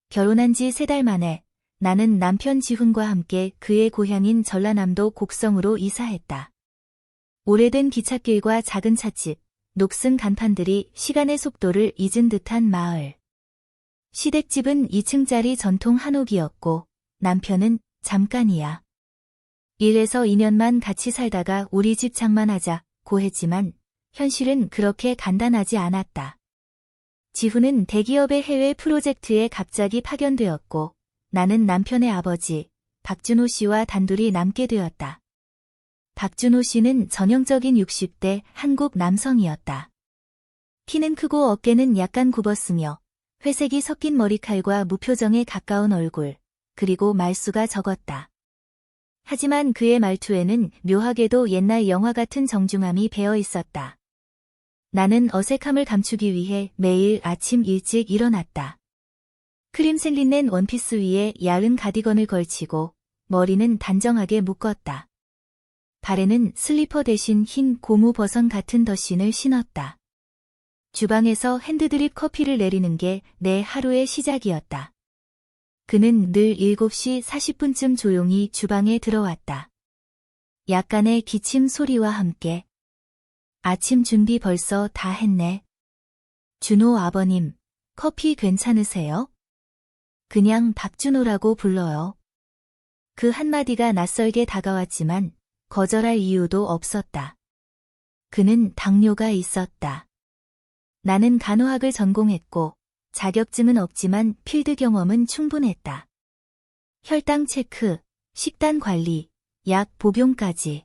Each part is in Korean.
결혼한 지 3달 만에 나는 남편 지훈과 함께 그의 고향인 전라남도 곡성으로 이사했다. 오래된 기찻길과 작은 찻집, 녹슨 간판들이 시간의 속도를 잊은 듯한 마을. 시댁집은 2층짜리 전통 한옥이었고 남편은 잠깐이야. 1에서 2년만 같이 살다가 우리 집 장만하자고 했지만 현실은 그렇게 간단하지 않았다. 지훈은 대기업의 해외 프로젝트에 갑자기 파견되었고 나는 남편의 아버지 박준호 씨와 단둘이 남게 되었다. 박준호 씨는 전형적인 60대 한국 남성이었다. 키는 크고 어깨는 약간 굽었으며 회색이 섞인 머리칼과 무표정에 가까운 얼굴, 그리고 말수가 적었다. 하지만 그의 말투에는 묘하게도 옛날 영화 같은 정중함이 배어 있었다. 나는 어색함을 감추기 위해 매일 아침 일찍 일어났다. 크림색 린넨 원피스 위에 얇은 가디건을 걸치고 머리는 단정하게 묶었다. 발에는 슬리퍼 대신 흰 고무 버선 같은 덧신을 신었다. 주방에서 핸드드립 커피를 내리는 게 내 하루의 시작이었다. 그는 늘 7시 40분쯤 조용히 주방에 들어왔다. 약간의 기침 소리와 함께 아침 준비 벌써 다 했네. 준호 아버님, 커피 괜찮으세요? 그냥 박준호라고 불러요. 그 한마디가 낯설게 다가왔지만 거절할 이유도 없었다. 그는 당뇨가 있었다. 나는 간호학을 전공했고 자격증은 없지만 필드 경험은 충분했다. 혈당 체크, 식단 관리, 약 복용까지.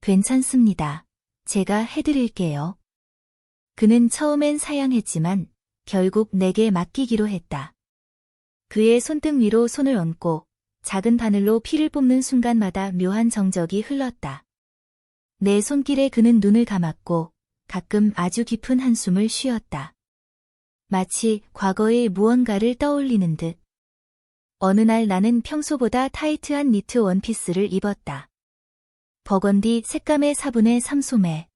괜찮습니다. 제가 해드릴게요. 그는 처음엔 사양했지만 결국 내게 맡기기로 했다. 그의 손등 위로 손을 얹고 작은 바늘로 피를 뽑는 순간마다 묘한 정적이 흘렀다. 내 손길에 그는 눈을 감았고 가끔 아주 깊은 한숨을 쉬었다. 마치 과거의 무언가를 떠올리는 듯. 어느 날 나는 평소보다 타이트한 니트 원피스를 입었다. 버건디 색감의 4분의 3 소매.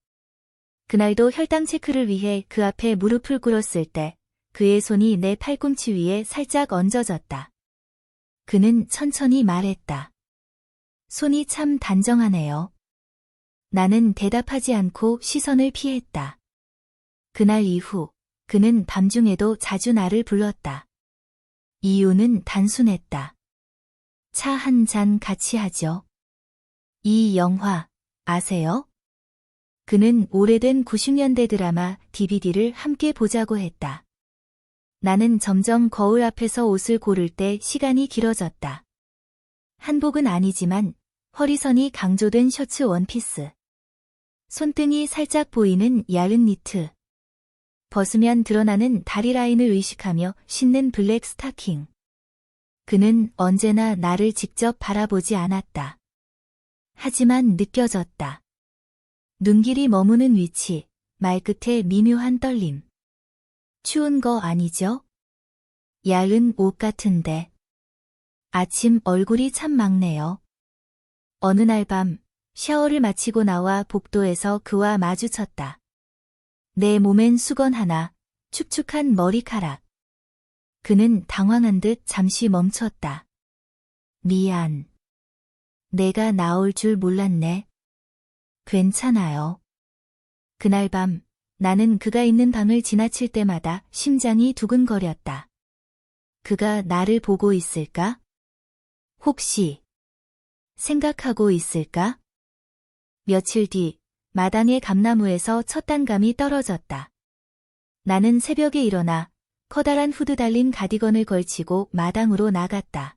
그날도 혈당 체크를 위해 그 앞에 무릎을 꿇었을 때 그의 손이 내 팔꿈치 위에 살짝 얹어졌다. 그는 천천히 말했다. 손이 참 단정하네요. 나는 대답하지 않고 시선을 피했다. 그날 이후 그는 밤중에도 자주 나를 불렀다. 이유는 단순했다. 차 한 잔 같이 하죠. 이 영화 아세요? 그는 오래된 90년대 드라마 DVD를 함께 보자고 했다. 나는 점점 거울 앞에서 옷을 고를 때 시간이 길어졌다. 한복은 아니지만 허리선이 강조된 셔츠 원피스. 손등이 살짝 보이는 얇은 니트. 벗으면 드러나는 다리 라인을 의식하며 신는 블랙 스타킹. 그는 언제나 나를 직접 바라보지 않았다. 하지만 느껴졌다. 눈길이 머무는 위치, 말끝에 미묘한 떨림. 추운 거 아니죠? 얇은 옷 같은데. 아침 얼굴이 참 막네요. 어느 날 밤, 샤워를 마치고 나와 복도에서 그와 마주쳤다. 내 몸엔 수건 하나, 축축한 머리카락. 그는 당황한 듯 잠시 멈췄다. 미안. 내가 나올 줄 몰랐네. 괜찮아요. 그날 밤, 나는 그가 있는 방을 지나칠 때마다 심장이 두근거렸다. 그가 나를 보고 있을까? 혹시 생각하고 있을까? 며칠 뒤, 마당의 감나무에서 첫 단감이 떨어졌다. 나는 새벽에 일어나 커다란 후드 달린 가디건을 걸치고 마당으로 나갔다.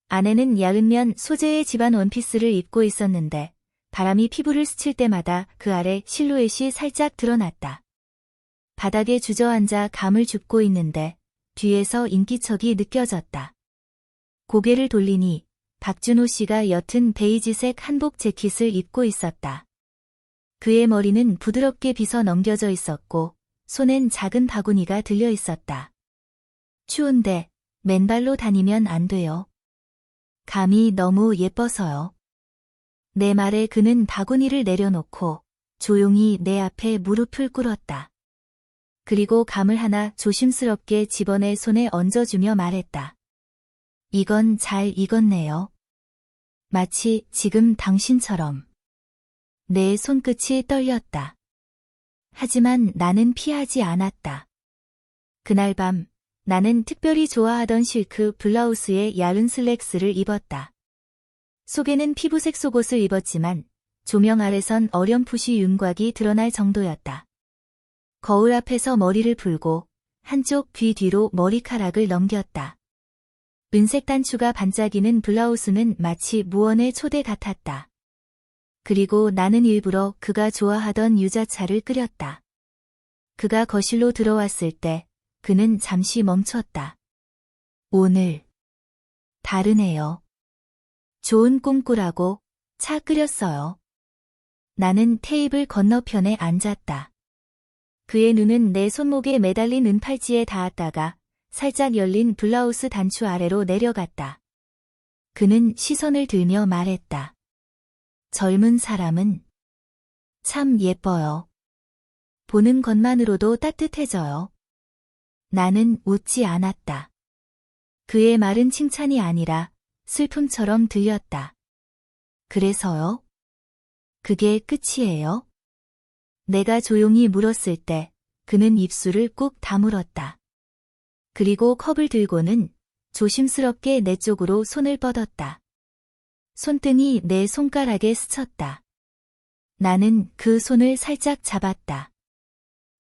아내는 얇은 면 소재의 집안 원피스를 입고 있었는데 바람이 피부를 스칠 때마다 그 아래 실루엣이 살짝 드러났다. 바닥에 주저앉아 감을 줍고 있는데 뒤에서 인기척이 느껴졌다. 고개를 돌리니 박준호 씨가 옅은 베이지색 한복 재킷을 입고 있었다. 그의 머리는 부드럽게 빗어 넘겨져 있었고 손엔 작은 바구니가 들려 있었다. 추운데 맨발로 다니면 안 돼요. 감이 너무 예뻐서요. 내 말에 그는 바구니를 내려놓고 조용히 내 앞에 무릎을 꿇었다. 그리고 감을 하나 조심스럽게 집어내 손에 얹어주며 말했다. 이건 잘 익었네요. 마치 지금 당신처럼. 내 손끝이 떨렸다. 하지만 나는 피하지 않았다. 그날 밤 나는 특별히 좋아하던 실크 블라우스에 얇은 슬랙스를 입었다. 속에는 피부색 속옷을 입었지만 조명 아래선 어렴풋이 윤곽이 드러날 정도였다. 거울 앞에서 머리를 풀고 한쪽 귀 뒤로 머리카락을 넘겼다. 은색 단추가 반짝이는 블라우스는 마치 무언의 초대 같았다. 그리고 나는 일부러 그가 좋아하던 유자차를 끓였다. 그가 거실로 들어왔을 때 그는 잠시 멈췄다. 오늘 다르네요. 좋은 꿈 꾸라고 차 끓였어요. 나는 테이블 건너편에 앉았다. 그의 눈은 내 손목에 매달린 은팔찌에 닿았다가 살짝 열린 블라우스 단추 아래로 내려갔다. 그는 시선을 들며 말했다. 젊은 사람은 참 예뻐요. 보는 것만으로도 따뜻해져요. 나는 웃지 않았다. 그의 말은 칭찬이 아니라 슬픔처럼 들렸다. 그래서요? 그게 끝이에요? 내가 조용히 물었을 때 그는 입술을 꾹 다물었다. 그리고 컵을 들고는 조심스럽게 내 쪽으로 손을 뻗었다. 손등이 내 손가락에 스쳤다. 나는 그 손을 살짝 잡았다.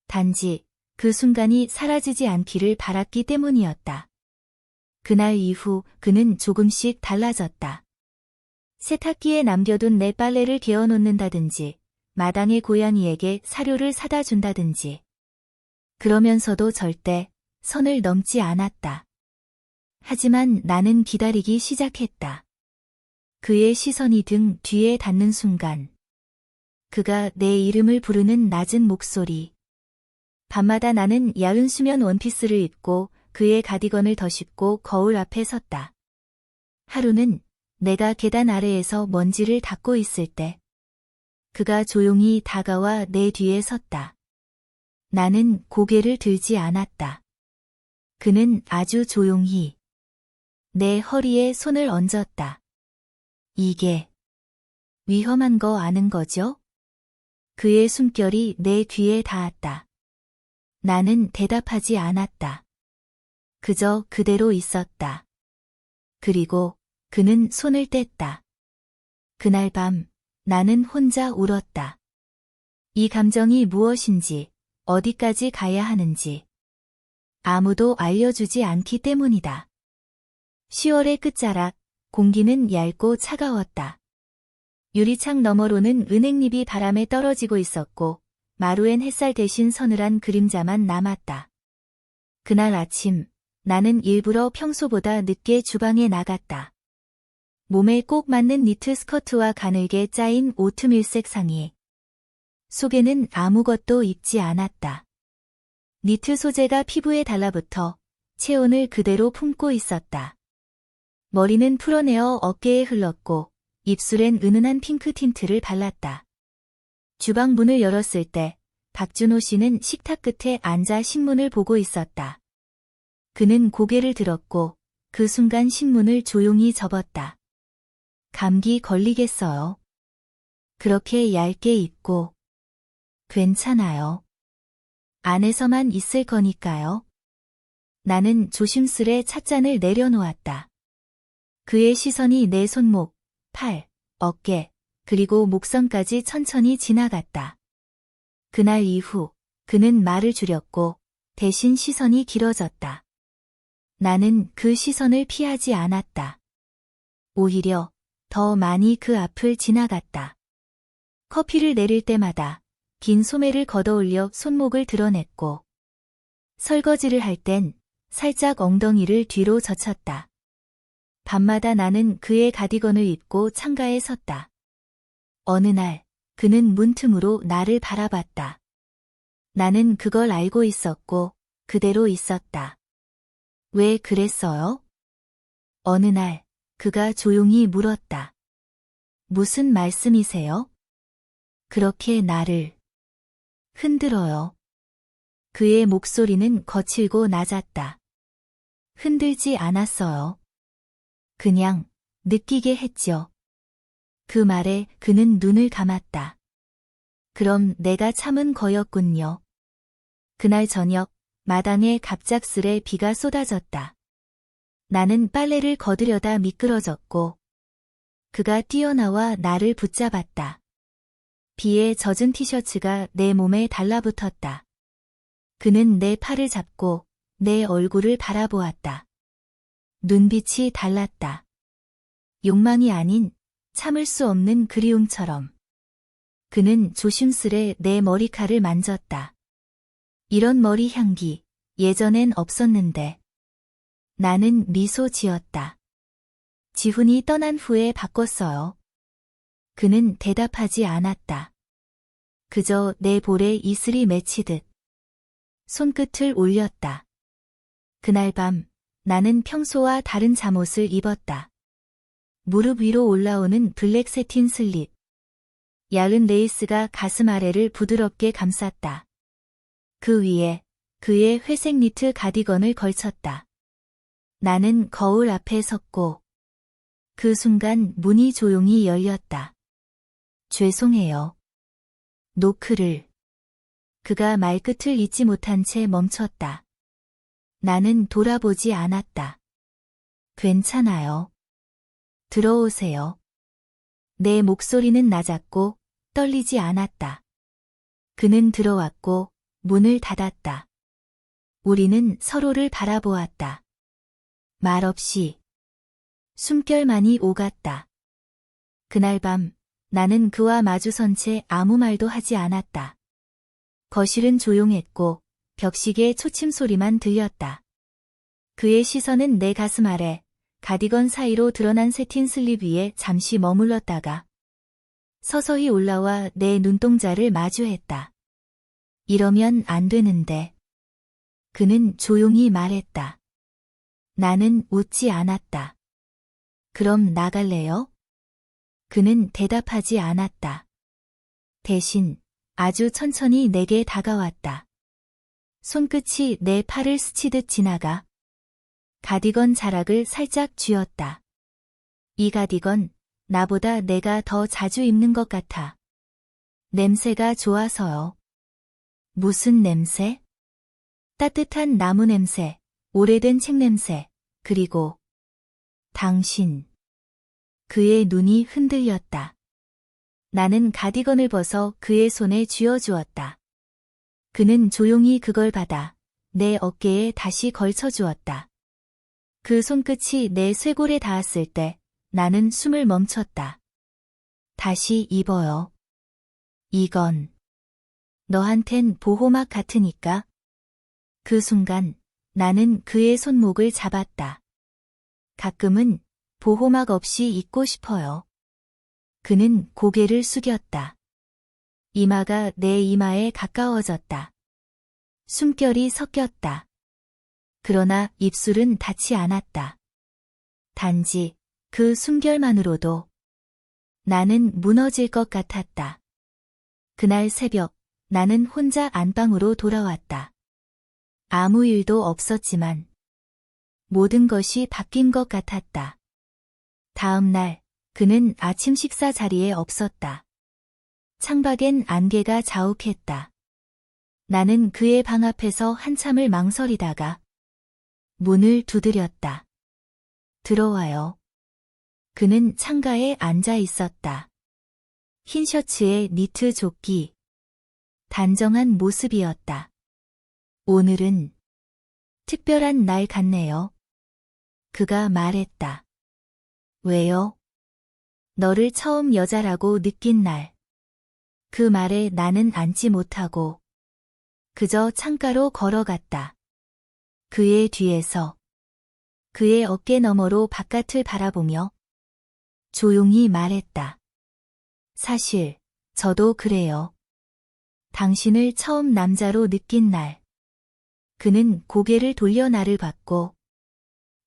단지 그 순간이 사라지지 않기를 바랐기 때문이었다. 그날 이후 그는 조금씩 달라졌다. 세탁기에 남겨둔 내 빨래를 개어놓는다든지 마당의 고양이에게 사료를 사다 준다든지. 그러면서도 절대 선을 넘지 않았다. 하지만 나는 기다리기 시작했다. 그의 시선이 등 뒤에 닿는 순간 그가 내 이름을 부르는 낮은 목소리. 밤마다 나는 얇은 수면 원피스를 입고 그의 가디건을 덧입고 거울 앞에 섰다. 하루는 내가 계단 아래에서 먼지를 닦고 있을 때 그가 조용히 다가와 내 뒤에 섰다. 나는 고개를 들지 않았다. 그는 아주 조용히 내 허리에 손을 얹었다. 이게 위험한 거 아는 거죠? 그의 숨결이 내 귀에 닿았다. 나는 대답하지 않았다. 그저 그대로 있었다. 그리고 그는 손을 뗐다. 그날 밤 나는 혼자 울었다. 이 감정이 무엇인지, 어디까지 가야 하는지 아무도 알려주지 않기 때문이다. 10월의 끝자락, 공기는 얇고 차가웠다. 유리창 너머로는 은행잎이 바람에 떨어지고 있었고 마루엔 햇살 대신 서늘한 그림자만 남았다. 그날 아침 나는 일부러 평소보다 늦게 주방에 나갔다. 몸에 꼭 맞는 니트 스커트와 가늘게 짜인 오트밀색 상의. 속에는 아무것도 입지 않았다. 니트 소재가 피부에 달라붙어 체온을 그대로 품고 있었다. 머리는 풀어내어 어깨에 흘렀고 입술엔 은은한 핑크 틴트를 발랐다. 주방 문을 열었을 때 박준호 씨는 식탁 끝에 앉아 신문을 보고 있었다. 그는 고개를 들었고 그 순간 신문을 조용히 접었다. 감기 걸리겠어요. 그렇게 얇게 입고. 괜찮아요. 안에서만 있을 거니까요. 나는 조심스레 찻잔을 내려놓았다. 그의 시선이 내 손목, 팔, 어깨, 그리고 목선까지 천천히 지나갔다. 그날 이후 그는 말을 줄였고 대신 시선이 길어졌다. 나는 그 시선을 피하지 않았다. 오히려 더 많이 그 앞을 지나갔다. 커피를 내릴 때마다 긴 소매를 걷어올려 손목을 드러냈고 설거지를 할 땐 살짝 엉덩이를 뒤로 젖혔다. 밤마다 나는 그의 가디건을 입고 창가에 섰다. 어느 날 그는 문틈으로 나를 바라봤다. 나는 그걸 알고 있었고 그대로 있었다. 왜 그랬어요? 어느 날 그가 조용히 물었다. 무슨 말씀이세요? 그렇게 나를 흔들어요. 그의 목소리는 거칠고 낮았다. 흔들지 않았어요. 그냥 느끼게 했죠. 그 말에 그는 눈을 감았다. 그럼 내가 참은 거였군요. 그날 저녁 마당에 갑작스레 비가 쏟아졌다. 나는 빨래를 거두려다 미끄러졌고 그가 뛰어나와 나를 붙잡았다. 비에 젖은 티셔츠가 내 몸에 달라붙었다. 그는 내 팔을 잡고 내 얼굴을 바라보았다. 눈빛이 달랐다. 욕망이 아닌 참을 수 없는 그리움처럼. 그는 조심스레 내 머리칼을 만졌다. 이런 머리 향기, 예전엔 없었는데. 나는 미소 지었다. 지훈이 떠난 후에 바꿨어요. 그는 대답하지 않았다. 그저 내 볼에 이슬이 맺히듯 손끝을 올렸다. 그날 밤 나는 평소와 다른 잠옷을 입었다. 무릎 위로 올라오는 블랙 세틴 슬립. 얇은 레이스가 가슴 아래를 부드럽게 감쌌다. 그 위에 그의 회색 니트 가디건을 걸쳤다. 나는 거울 앞에 섰고 그 순간 문이 조용히 열렸다. 죄송해요. 노크를. 그가 말끝을 잇지 못한 채 멈췄다. 나는 돌아보지 않았다. 괜찮아요. 들어오세요. 내 목소리는 낮았고 떨리지 않았다. 그는 들어왔고 문을 닫았다. 우리는 서로를 바라보았다. 말없이. 숨결만이 오갔다. 그날 밤 나는 그와 마주선 채 아무 말도 하지 않았다. 거실은 조용했고 벽시계 초침 소리만 들렸다. 그의 시선은 내 가슴 아래 가디건 사이로 드러난 세틴 슬립 위에 잠시 머물렀다가 서서히 올라와 내 눈동자를 마주했다. 이러면 안 되는데. 그는 조용히 말했다. 나는 웃지 않았다. 그럼 나갈래요? 그는 대답하지 않았다. 대신 아주 천천히 내게 다가왔다. 손끝이 내 팔을 스치듯 지나가 가디건 자락을 살짝 쥐었다. 이 가디건 나보다 내가 더 자주 입는 것 같아. 냄새가 좋아서요. 무슨 냄새? 따뜻한 나무 냄새, 오래된 책 냄새, 그리고 당신. 그의 눈이 흔들렸다. 나는 가디건을 벗어 그의 손에 쥐어주었다. 그는 조용히 그걸 받아 내 어깨에 다시 걸쳐주었다. 그 손끝이 내 쇄골에 닿았을 때 나는 숨을 멈췄다. 다시 입어요. 이건 너한텐 보호막 같으니까. 그 순간 나는 그의 손목을 잡았다. 가끔은 보호막 없이 입고 싶어요. 그는 고개를 숙였다. 이마가 내 이마에 가까워졌다. 숨결이 섞였다. 그러나 입술은 닿지 않았다. 단지 그 숨결만으로도 나는 무너질 것 같았다. 그날 새벽 나는 혼자 안방으로 돌아왔다. 아무 일도 없었지만 모든 것이 바뀐 것 같았다. 다음 날 그는 아침 식사 자리에 없었다. 창밖엔 안개가 자욱했다. 나는 그의 방 앞에서 한참을 망설이다가 문을 두드렸다. 들어와요. 그는 창가에 앉아 있었다. 흰 셔츠에 니트 조끼. 단정한 모습이었다. 오늘은 특별한 날 같네요. 그가 말했다. 왜요? 너를 처음 여자라고 느낀 날. 그 말에 나는 앉지 못하고 그저 창가로 걸어갔다. 그의 뒤에서 그의 어깨 너머로 바깥을 바라보며 조용히 말했다. 사실 저도 그래요. 당신을 처음 남자로 느낀 날. 그는 고개를 돌려 나를 봤고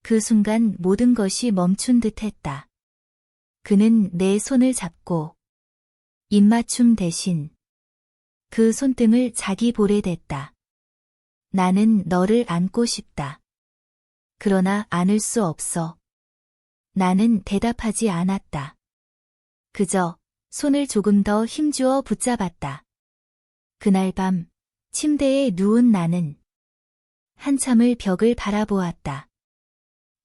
그 순간 모든 것이 멈춘 듯했다. 그는 내 손을 잡고 입맞춤 대신 그 손등을 자기 볼에 댔다. 나는 너를 안고 싶다. 그러나 안을 수 없어. 나는 대답하지 않았다. 그저 손을 조금 더 힘주어 붙잡았다. 그날 밤 침대에 누운 나는 한참을 벽을 바라보았다.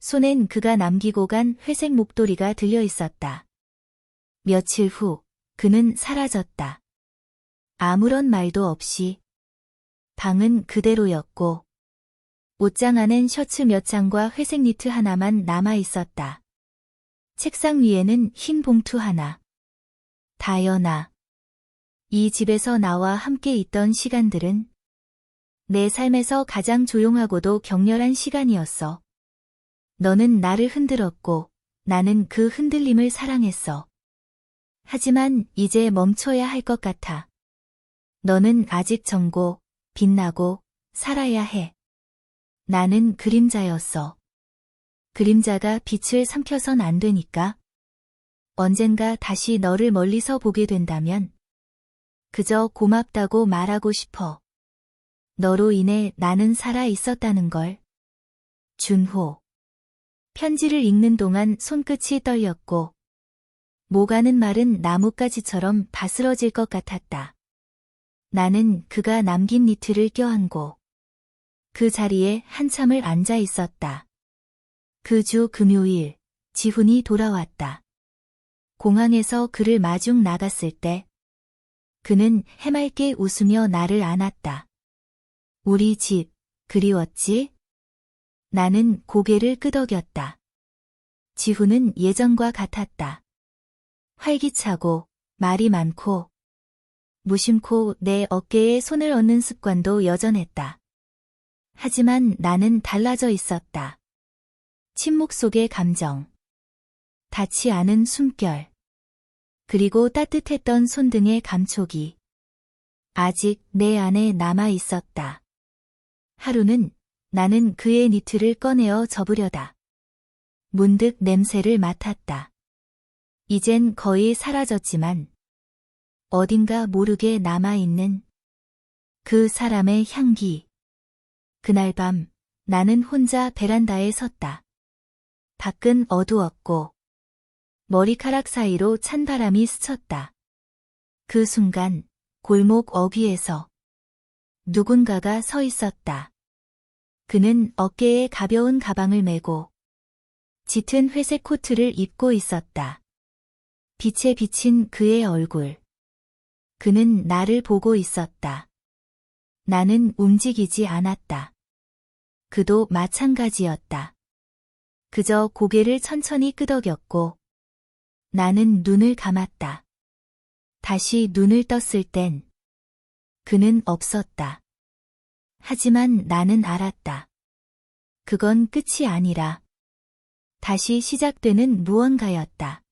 손엔 그가 남기고 간 회색 목도리가 들려 있었다. 며칠 후 그는 사라졌다. 아무런 말도 없이. 방은 그대로였고 옷장 안엔 셔츠 몇 장과 회색 니트 하나만 남아 있었다. 책상 위에는 흰 봉투 하나. 다연아. 이 집에서 나와 함께 있던 시간들은 내 삶에서 가장 조용하고도 격렬한 시간이었어. 너는 나를 흔들었고 나는 그 흔들림을 사랑했어. 하지만 이제 멈춰야 할 것 같아. 너는 아직 젊고 빛나고 살아야 해. 나는 그림자였어. 그림자가 빛을 삼켜선 안 되니까. 언젠가 다시 너를 멀리서 보게 된다면 그저 고맙다고 말하고 싶어. 너로 인해 나는 살아 있었다는 걸. 준호. 편지를 읽는 동안 손끝이 떨렸고 목 가는 말은 나뭇가지처럼 바스러질 것 같았다. 나는 그가 남긴 니트를 껴안고 그 자리에 한참을 앉아 있었다. 그 주 금요일, 지훈이 돌아왔다. 공항에서 그를 마중 나갔을 때 그는 해맑게 웃으며 나를 안았다. 우리 집, 그리웠지? 나는 고개를 끄덕였다. 지훈은 예전과 같았다. 활기차고, 말이 많고, 무심코 내 어깨에 손을 얹는 습관도 여전했다. 하지만 나는 달라져 있었다. 침묵 속의 감정, 닿지 않은 숨결, 그리고 따뜻했던 손 등의 감촉이 아직 내 안에 남아 있었다. 하루는 나는 그의 니트를 꺼내어 접으려다 문득 냄새를 맡았다. 이젠 거의 사라졌지만 어딘가 모르게 남아있는 그 사람의 향기. 그날 밤 나는 혼자 베란다에 섰다. 밖은 어두웠고 머리카락 사이로 찬바람이 스쳤다. 그 순간 골목 어귀에서 누군가가 서 있었다. 그는 어깨에 가벼운 가방을 메고 짙은 회색 코트를 입고 있었다. 빛에 비친 그의 얼굴. 그는 나를 보고 있었다. 나는 움직이지 않았다. 그도 마찬가지였다. 그저 고개를 천천히 끄덕였고 나는 눈을 감았다. 다시 눈을 떴을 땐 그는 없었다. 하지만 나는 알았다. 그건 끝이 아니라 다시 시작되는 무언가였다.